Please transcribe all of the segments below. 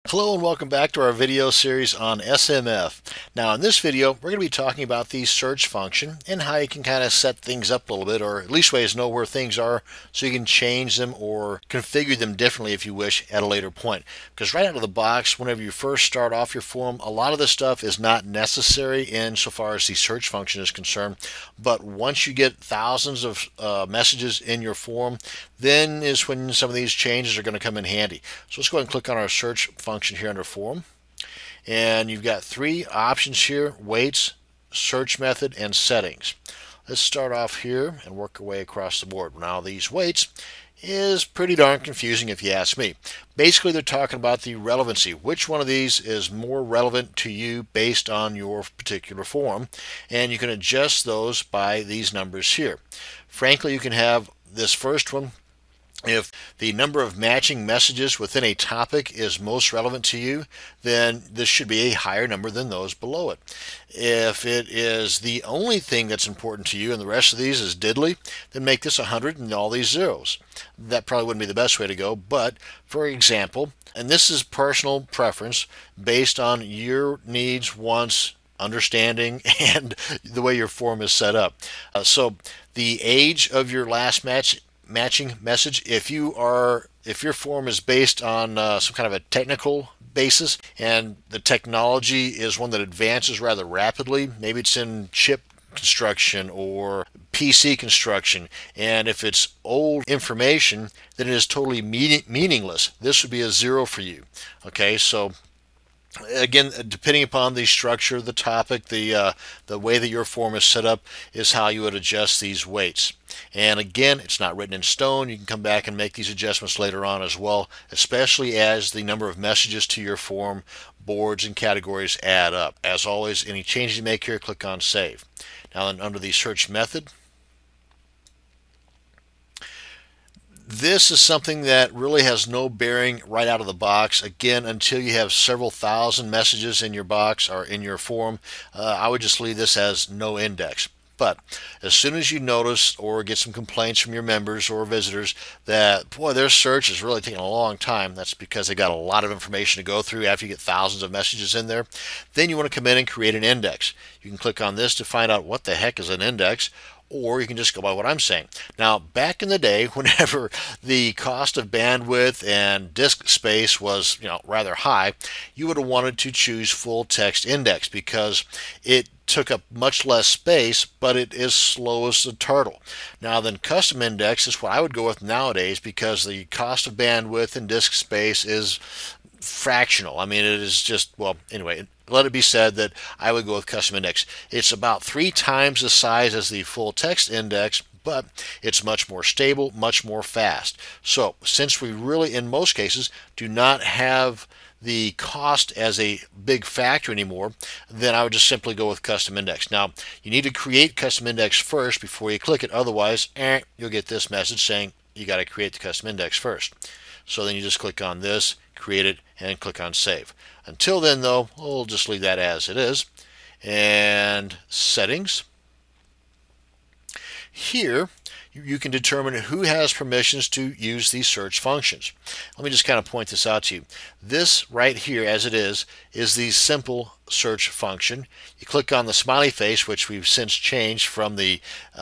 Hello and welcome back to our video series on SMF. Now in this video we're going to be talking about the search function and how you can kind of set things up a little bit, or at least ways to know where things are so you can change them or configure them differently if you wish at a later point. Because right out of the box, whenever you first start off your form, a lot of this stuff is not necessary insofar as the search function is concerned, but once you get thousands of messages in your form, then is when some of these changes are going to come in handy. So let's go ahead and click on our search function here under form, and you've got three options here: weights, search method, and settings. Let's start off here and work our way across the board. Now these weights is pretty darn confusing if you ask me. Basically they're talking about the relevancy. Which one of these is more relevant to you based on your particular form, and you can adjust those by these numbers here. Frankly, you can have this first one. If the number of matching messages within a topic is most relevant to you, then this should be a higher number than those below it. If it is the only thing that's important to you and the rest of these is diddly, then make this 100 and all these zeros. That probably wouldn't be the best way to go, but for example, and this is personal preference based on your needs, wants, understanding, and the way your form is set up. So the age of your last matching message, if your form is based on some kind of a technical basis and the technology is one that advances rather rapidly, maybe it's in chip construction or PC construction, and if it's old information, then it is totally meaningless. This would be a 0 for you. Okay, so again, depending upon the structure, the topic, the way that your form is set up is how you would adjust these weights. And again, it's not written in stone. You can come back and make these adjustments later on as well, especially as the number of messages to your form, boards, and categories add up. As always, any changes you make here, click on Save. Now then, under the search method, this is something that really has no bearing right out of the box. Again, until you have several thousand messages in your box or in your form, I would just leave this as no index. But as soon as you notice or get some complaints from your members or visitors that, boy, their search is really taking a long time, that's because they got a lot of information to go through after you get thousands of messages in there, then you want to come in and create an index. You can click on this to find out what the heck is an index, or you can just go by what I'm saying. Now, back in the day, whenever the cost of bandwidth and disk space was, rather high, you would have wanted to choose full text index because it took up much less space, but it is slow as a turtle. Now then, custom index is what I would go with nowadays because the cost of bandwidth and disk space is fractional. I mean, it is just, well, anyway, let it be said that I would go with custom index. It's about 3 times the size as the full text index, but it's much more stable, much more fast. So since we really, in most cases, do not have the cost as a big factor anymore, then I would just simply go with custom index. Now, you need to create custom index first before you click it. Otherwise, you'll get this message saying you got to create the custom index first. So then you just click on this, create it, and click on Save. Until then, though, we'll just leave that as it is. And settings. Here, you can determine who has permissions to use these search functions. Let me just kind of point this out to you. This right here, as it is the simple search function. You click on the smiley face, which we've since changed from the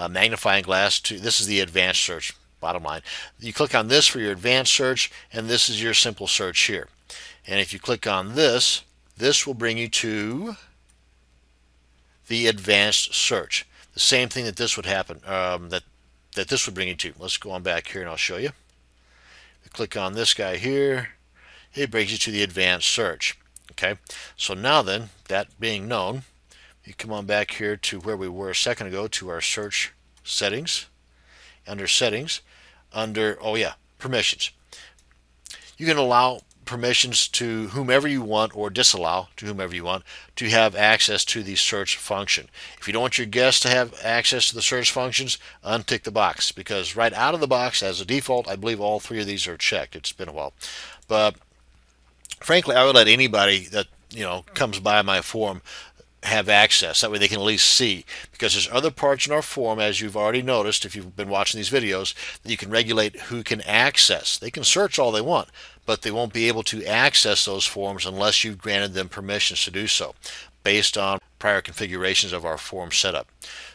magnifying glass to, this is the advanced search. Bottom line, you click on this for your advanced search, and this is your simple search here. And if you click on this, this will bring you to the advanced search. The same thing that this would happen, that this would bring you to. Let's go on back here and I'll show you. You click on this guy here, it brings you to the advanced search. Okay, so now then, that being known, you come on back here to where we were a second ago, to our search settings. Under settings, permissions. You can allow permissions to whomever you want or disallow to whomever you want to have access to the search function. If you don't want your guests to have access to the search functions, untick the box, because right out of the box as a default, I believe all 3 of these are checked. It's been a while. But frankly, I would let anybody that comes by my forum have access. That way they can at least see, because there's other parts in our form, as you've already noticed if you've been watching these videos, that you can regulate who can access. They can search all they want, but they won't be able to access those forms unless you've granted them permissions to do so based on prior configurations of our form setup.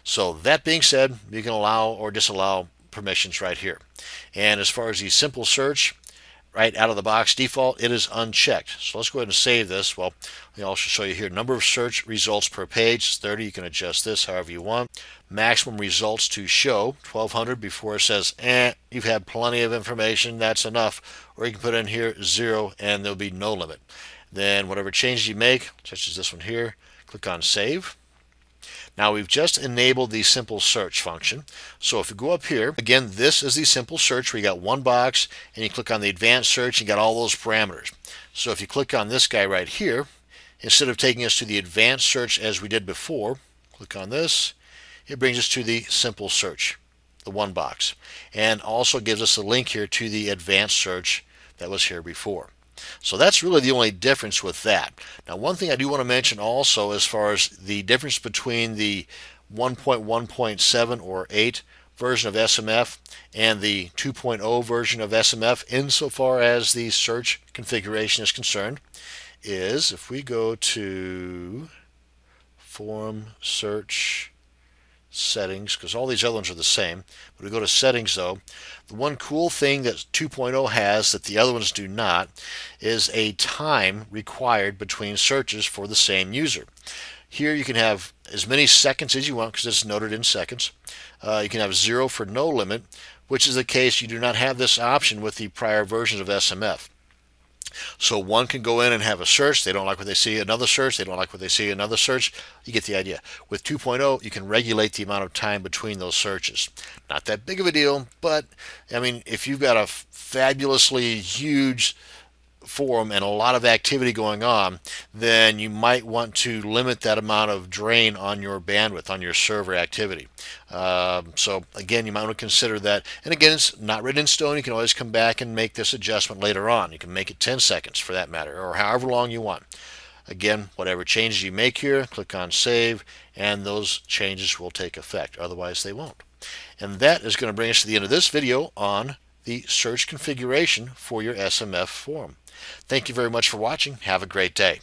So that being said, you can allow or disallow permissions right here. And as far as the simple search, right out of the box default, it is unchecked. So let's go ahead and save this. Well, I'll also show you here number of search results per page is 30. You can adjust this however you want. Maximum results to show 1200 before it says you've had plenty of information, that's enough. Or you can put in here 0 and there'll be no limit. Then whatever changes you make, such as this one here, click on save. Now we've just enabled the simple search function. So if you go up here, again, this is the simple search where you got one box and you click on the advanced search and you got all those parameters. So if you click on this guy right here, instead of taking us to the advanced search as we did before, click on this, it brings us to the simple search, the one box, and also gives us a link here to the advanced search that was here before. So that's really the only difference with that. Now, one thing I do want to mention also, as far as the difference between the 1.1.7 or 8 version of SMF and the 2.0 version of SMF insofar as the search configuration is concerned, is if we go to form search settings, because all these other ones are the same, but we go to settings though, the one cool thing that 2.0 has that the other ones do not is a time required between searches for the same user. Here you can have as many seconds as you want because it's noted in seconds. You can have 0 for no limit, which is the case you do not have this option with the prior versions of SMF. So one can go in and have a search, they don't like what they see, another search, they don't like what they see, another search. You get the idea. With 2.0, you can regulate the amount of time between those searches. Not that big of a deal, but I mean, if you've got a fabulously huge forum and a lot of activity going on, then you might want to limit that amount of drain on your bandwidth, on your server activity. So again, you might want to consider that. And again, it's not written in stone. You can always come back and make this adjustment later on. You can make it 10 seconds for that matter, or however long you want. Again, whatever changes you make here, click on save, and those changes will take effect. Otherwise, they won't. And that is going to bring us to the end of this video on the search configuration for your SMF form. Thank you very much for watching. Have a great day.